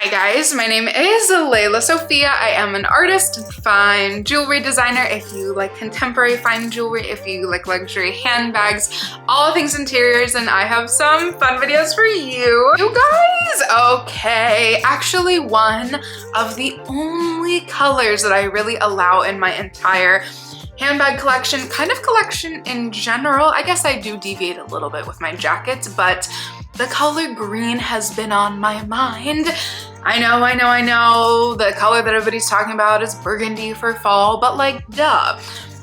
Hi guys, my name is Lelasophia. I am an artist and fine jewelry designer. If you like contemporary fine jewelry, if you like luxury handbags, all things interiors, and I have some fun videos for you. You guys, okay. Actually, one of the only colors that I really allow in my entire handbag collection, kind of collection in general. I guess I do deviate a little bit with my jackets, but the color green has been on my mind. I know, the color that everybody's talking about is burgundy for fall, but like, duh.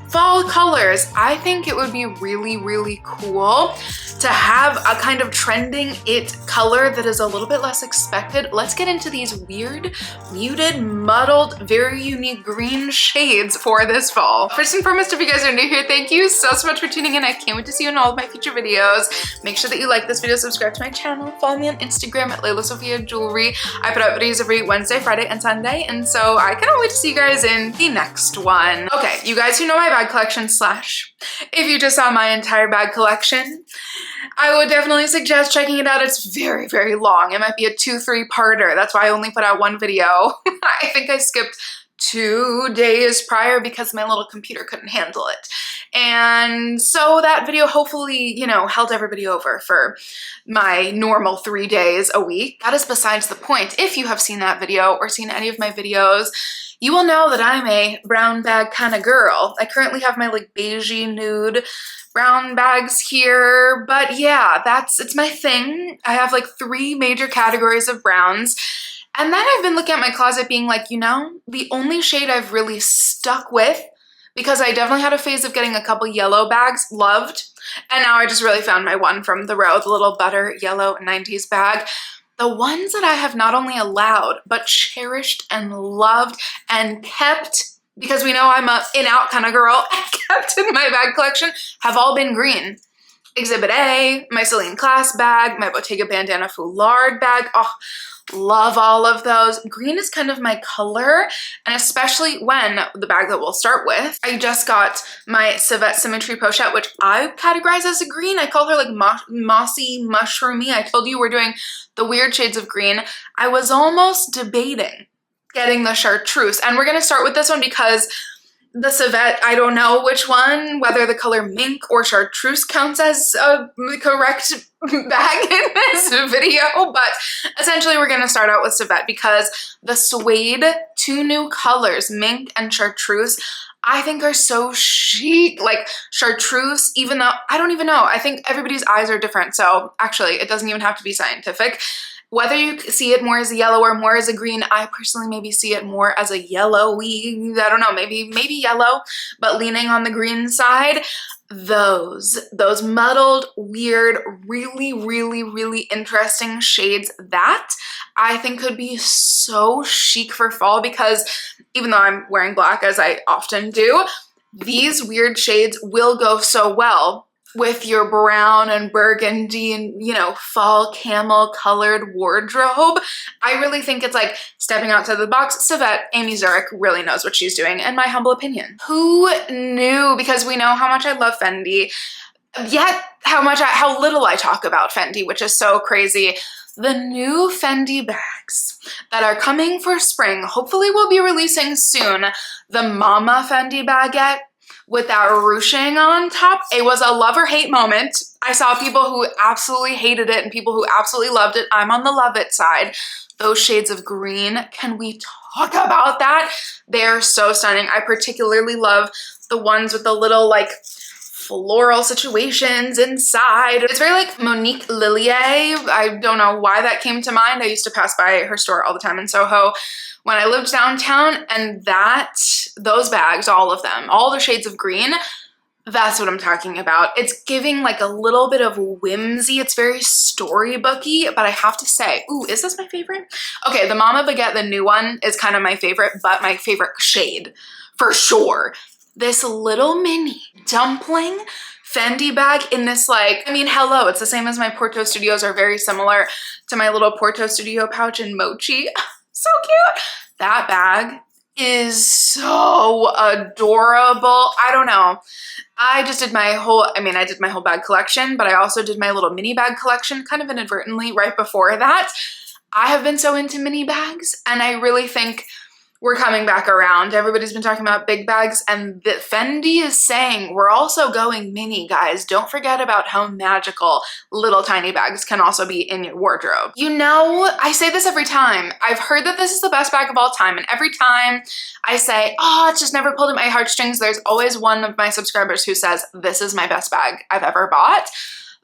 Fall colors, I think it would be really, really cool to have a kind of trending it color that is a little bit less expected. Let's get into these weird, muted, muddled, very unique green shades for this fall. First and foremost, if you guys are new here, thank you so much for tuning in. I can't wait to see you in all of my future videos. Make sure that you like this video, subscribe to my channel, follow me on Instagram at Lelasophia Jewelry. I put out videos every Wednesday, Friday, and Sunday, and so I cannot wait to see you guys in the next one. Okay, you guys who know my bag collection slash if you just saw my entire bag collection, I would definitely suggest checking it out. It's very, very long. It might be a 2-3 parter. That's why I only put out one video. I think I skipped 2 days prior because my little computer couldn't handle it. And so that video hopefully, you know, held everybody over for my normal 3 days a week. That is besides the point. If you have seen that video or seen any of my videos, you will know that I'm a brown bag kind of girl. I currently have my like beigey nude brown bags here, but yeah, it's my thing. I have like 3 major categories of browns. And then I've been looking at my closet being like, you know, the only shade I've really stuck with, because I definitely had a phase of getting a couple yellow bags, loved. And now I just really found my one from the row, the little butter yellow 90s bag. The ones that I have not only allowed, but cherished and loved and kept, because we know I'm a in-out kind of girl, and kept in my bag collection, have all been green. Exhibit A, my Celine Class bag, my Bottega Bandana Foulard bag. Oh, love all of those. Green is kind of my color, and especially when the bag that we'll start with, I just got my Symmetry pochette, which I categorize as a green. I call her like mossy, mushroomy. I told you we're doing the weird shades of green. I was almost debating getting the chartreuse, and we're gonna start with this one because the civet, I don't know which one, whether the color mink or chartreuse counts as a correct bag in this video, but essentially we're gonna start out with civet because the suede 2 new colors, mink and chartreuse, I think are so chic. Like chartreuse, even though, I don't even know, I think everybody's eyes are different, so actually it doesn't even have to be scientific. Whether you see it more as a yellow or more as a green, I personally maybe see it more as a yellowy, I don't know, maybe yellow, but leaning on the green side. Those muddled, weird, really, really, really interesting shades, that I think could be so chic for fall, because even though I'm wearing black as I often do, these weird shades will go so well with your brown and burgundy and, you know, fall camel colored wardrobe. I really think it's like stepping outside the box. Civet, Amy Zurich really knows what she's doing, in my humble opinion. Who knew? Because we know how much I love Fendi, yet how little I talk about Fendi, which is so crazy. The new Fendi bags that are coming for spring, hopefully we'll be releasing soon. The Mama Fendi baguette with that ruching on top. It was a love or hate moment. I saw people who absolutely hated it and people who absolutely loved it. I'm on the love it side. Those shades of green, can we talk about that? They're so stunning. I particularly love the ones with the little like floral situations inside. It's very like Monique Lillier. I don't know why that came to mind. I used to pass by her store all the time in Soho when I lived downtown, and those bags, all of them, all the shades of green, that's what I'm talking about. It's giving like a little bit of whimsy. It's very storybooky, but I have to say, ooh, is this my favorite? Okay, the Mama Baguette, the new one, is kind of my favorite, but my favorite shade for sure. This little mini dumpling Fendi bag in this, like, I mean, hello, it's the same as my Porto Studios, are very similar to my little Porto Studio pouch in Mochi. So cute. That bag is so adorable. I don't know. I just did my whole, I did my whole bag collection, but I also did my little mini bag collection kind of inadvertently right before that. I have been so into mini bags, and I really think we're coming back around. Everybody's been talking about big bags, and the Fendi is saying we're also going mini, guys. Don't forget about how magical little tiny bags can also be in your wardrobe. You know, I say this every time. I've heard that this is the best bag of all time, and every time I say, oh, it's just never pulled at my heartstrings, there's always one of my subscribers who says, this is my best bag I've ever bought.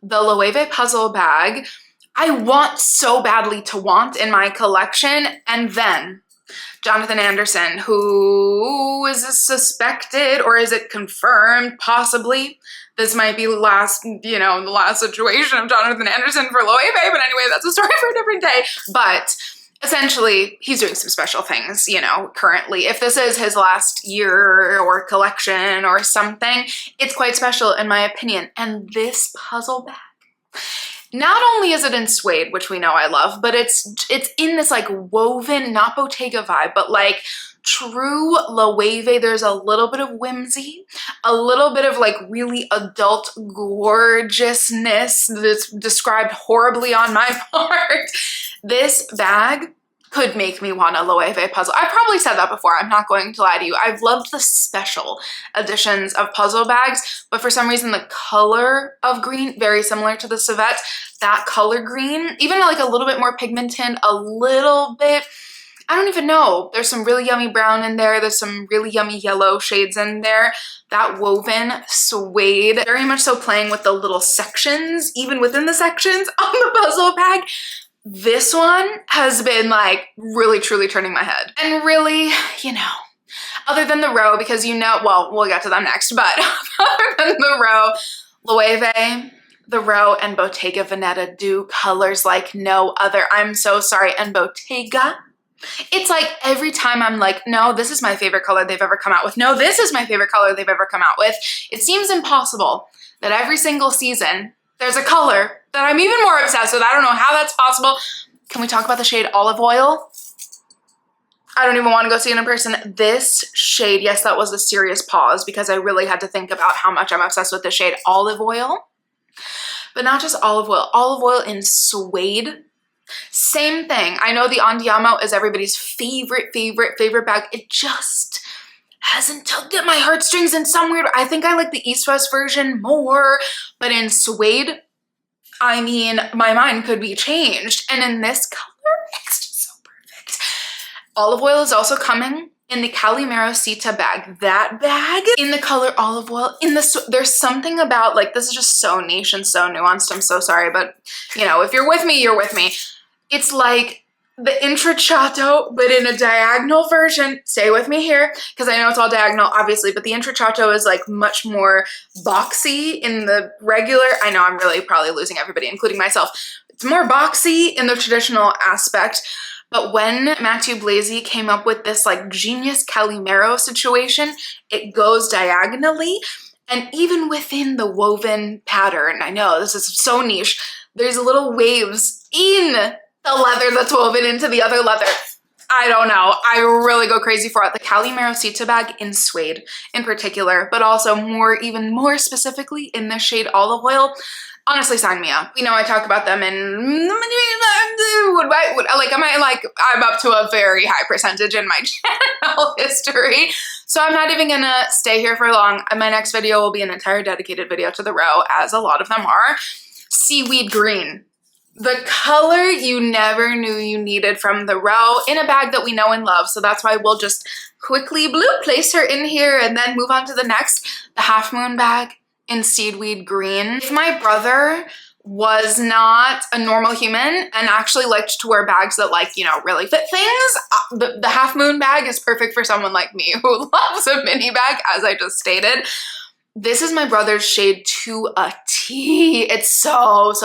The Loewe puzzle bag, I want so badly to want in my collection, and then Jonathan Anderson, who is suspected, or is it confirmed, possibly? This might be the last situation of Jonathan Anderson for Loewe, but anyway, that's a story for a different day. But essentially, he's doing some special things, currently. If this is his last year or collection or something, it's quite special in my opinion. And this puzzle bag, not only is it in suede, which we know I love, but it's in this like woven, not Bottega vibe, but like true Loewe. There's a little bit of whimsy, a little bit of like really adult gorgeousness that's described horribly on my part. This bag could make me want a Loewe puzzle. I've probably said that before, I'm not going to lie to you. I've loved the special editions of puzzle bags, but for some reason the color of green, very similar to the civet, that color green, even like a little bit more pigmented, a little bit, I don't even know. There's some really yummy brown in there. There's some really yummy yellow shades in there. That woven suede, very much so playing with the little sections, even within the sections on the puzzle bag. This one has been like really truly turning my head. And really, other than the row, because well, we'll get to them next, but other than the row, Loewe, the row, and Bottega Veneta do colors like no other. I'm so sorry. And Bottega, it's like every time I'm like, no, this is my favorite color they've ever come out with. No, this is my favorite color they've ever come out with. It seems impossible that every single season there's a color that I'm even more obsessed with. I don't know how that's possible. Can we talk about the shade Olive Oil? I don't even want to go see it in person. This shade, yes, that was a serious pause because I really had to think about how much I'm obsessed with the shade Olive Oil. But not just olive oil in suede. Same thing. I know the Andiamo is everybody's favorite bag. It just hasn't tugged at my heartstrings in some weird way. I think I like the East-West version more, but in suede, I mean, my mind could be changed. And in this color, it's just so perfect. Olive oil is also coming in the Calimero Sita bag. That bag in the color olive oil, there's something about, like, this is just so niche and so nuanced. I'm so sorry, but if you're with me, you're with me. It's like the Intricciato, but in a diagonal version. Stay with me here, because I know it's all diagonal, obviously, but the Intricciato is like much more boxy in the regular. I know I'm really probably losing everybody, including myself. It's more boxy in the traditional aspect. But when Mathieu Blazy came up with this like genius Calimero situation, it goes diagonally. And even within the woven pattern, I know this is so niche, there's little waves in the leather that's woven into the other leather. I don't know. I really go crazy for it. The Calimero Sita bag in suede in particular, but also even more specifically in the shade Olive Oil. Honestly, sign me up. I talk about them in, I'm up to a very high percentage in my channel history. So I'm not even gonna stay here for long. My next video will be an entire dedicated video to the row, as a lot of them are. Seaweed green. The color you never knew you needed from the row in a bag that we know and love. So that's why we'll just quickly place her in here and then move on to the next. The Half Moon bag in seaweed green. If my brother was not a normal human and actually liked to wear bags that really fit things, the Half Moon bag is perfect for someone like me who loves a mini bag, as I just stated. This is my brother's shade to a T. It's so good.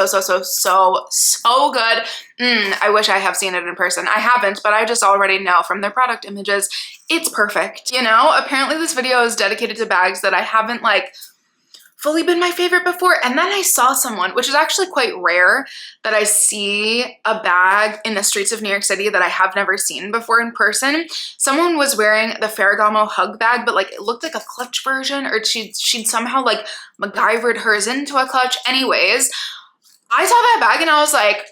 I wish I have seen it in person. I haven't, but I just already know from their product images, it's perfect. Apparently this video is dedicated to bags that I haven't fully been my favorite before. And then I saw someone, which is actually quite rare that I see a bag in the streets of New York City that I have never seen before in person. Someone was wearing the Ferragamo hug bag, but it looked like a clutch version, or she'd somehow MacGyvered hers into a clutch. Anyways, I saw that bag and I was like,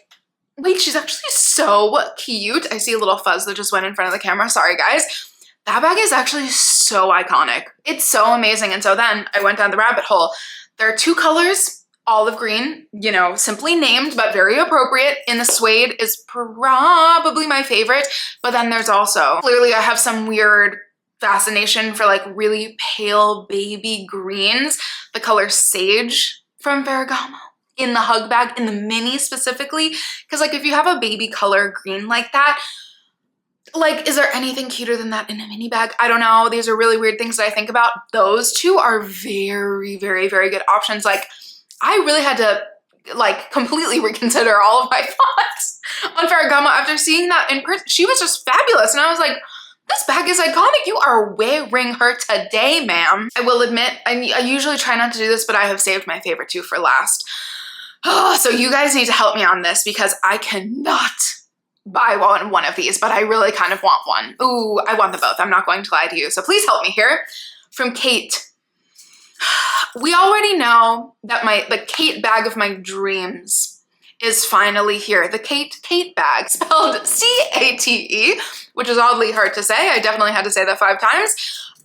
Like, she's actually so cute. I see a little fuzz that just went in front of the camera. Sorry, guys. That bag is actually so iconic. It's so amazing. And so then I went down the rabbit hole. There are 2 colors, olive green, you know, simply named, but very appropriate. In the suede is probably my favorite. But then there's also, clearly I have some weird fascination for like really pale baby greens. The color Sage from Ferragamo in the hug bag, in the mini specifically. Because like if you have a baby color green like that, like, is there anything cuter than that in a mini bag? I don't know. These are really weird things that I think about. Those 2 are very, very, very good options. Like, I really had to like completely reconsider all of my thoughts on Ferragamo after seeing that in person. She was just fabulous. And I was like, this bag is iconic. You are wearing her today, ma'am. I will admit, I usually try not to do this, but I have saved my favorite 2 for last. Oh, so you guys need to help me on this because I cannot buy one of these, but I really kind of want one. Ooh, I want them both. I'm not going to lie to you. So please help me here. From Khaite. We already know that the Khaite bag of my dreams is finally here. The Khaite Cate bag, spelled C-A-T-E, which is oddly hard to say. I definitely had to say that 5 times.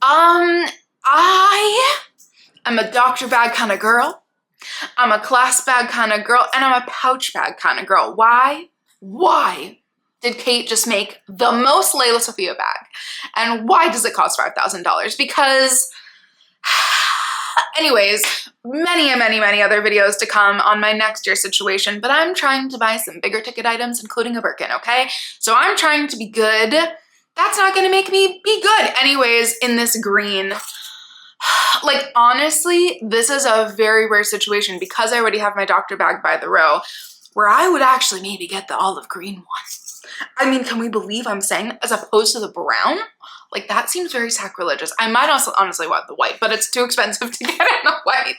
I am a doctor bag kind of girl. I'm a class bag kind of girl, and I'm a pouch bag kind of girl. Why? Why did Khaite just make the most lelasophia bag? And why does it cost $5,000? Because, anyways, many other videos to come on my next year situation, but I'm trying to buy some bigger ticket items, including a Birkin, okay? So I'm trying to be good. That's not gonna make me be good. Anyways, in this green, like, honestly, this is a very rare situation because I already have my doctor bag by the row, where I would actually maybe get the olive green one. I mean, can we believe I'm saying that as opposed to the brown? Like, that seems very sacrilegious. I might also honestly want the white, but it's too expensive to get in the white.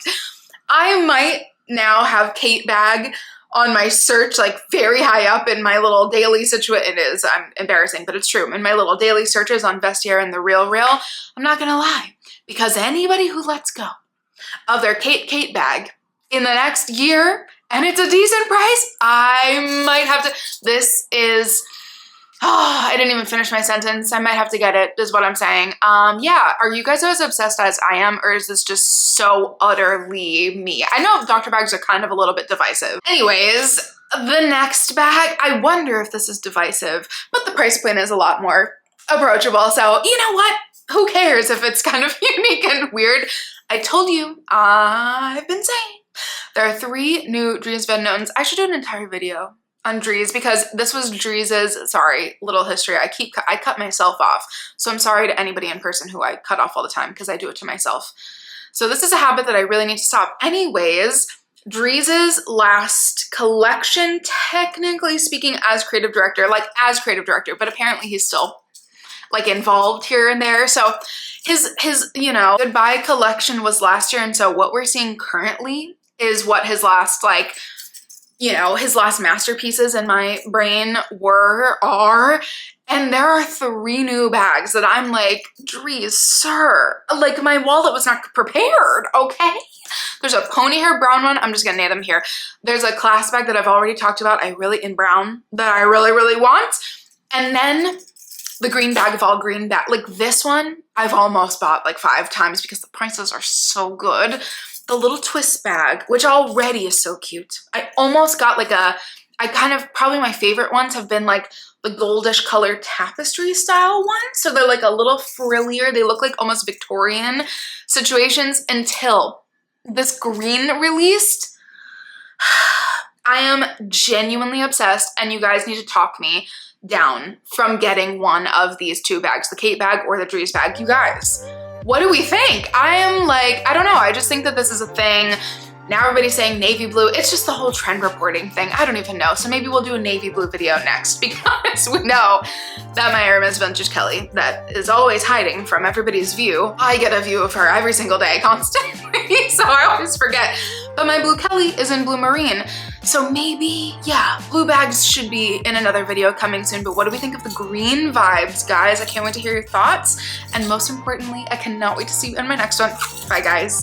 I might now have Khaite bag on my search, like very high up in my little daily situation. It is, I'm embarrassing, but it's true. In my little daily searches on Vestiaire and the Real, I'm not gonna lie, because anybody who lets go of their Khaite Cate bag in the next year, and it's a decent price, I might have to, this is, oh, I didn't even finish my sentence. I might have to get it, is what I'm saying. Yeah, are you guys as obsessed as I am, or is this just so utterly me? I know doctor bags are kind of a little bit divisive. Anyways, the next bag, I wonder if this is divisive, but the price point is a lot more approachable. So you know what? Who cares if it's kind of unique and weird? I told you, I've been saying. There are 3 new Dries Van Notens. I should do an entire video on Dries because this was Dries's, sorry, little history. I cut myself off. So I'm sorry to anybody in person who I cut off all the time because I do it to myself. So this is a habit that I really need to stop. Anyways, Dries's last collection, technically speaking, as creative director, but apparently he's still like involved here and there. So his, you know, goodbye collection was last year. And so what we're seeing currently is what his last, like, you know, his last masterpieces in my brain are. And there are 3 new bags that I'm like, Dries, sir, like my wallet was not prepared, okay? There's a pony hair brown one. I'm just gonna name them here. There's a class bag that I've already talked about, in brown, that I really want. And then the green bag of all green bag. Like this one, I've almost bought like 5 times because the prices are so good. The little twist bag, which already is so cute. I almost got like probably my favorite ones have been like the goldish colored tapestry style ones. So they're like a little frillier. They look like almost Victorian situations until this green released. I am genuinely obsessed and you guys need to talk me down from getting one of these 2 bags, the Khaite bag or the Dries bag. You guys, what do we think? I am like, I don't know. I just think that this is a thing. Now everybody's saying navy blue. It's just the whole trend reporting thing. I don't even know. So maybe we'll do a navy blue video next because we know that my Hermes Vintage Kelly that is always hiding from everybody's view. I get a view of her every single day constantly. So I always forget. But my blue Kelly is in blue marine. So maybe, yeah, blue bags should be in another video coming soon. But what do we think of the green vibes, guys? I can't wait to hear your thoughts. And most importantly, I cannot wait to see you in my next one. Bye, guys.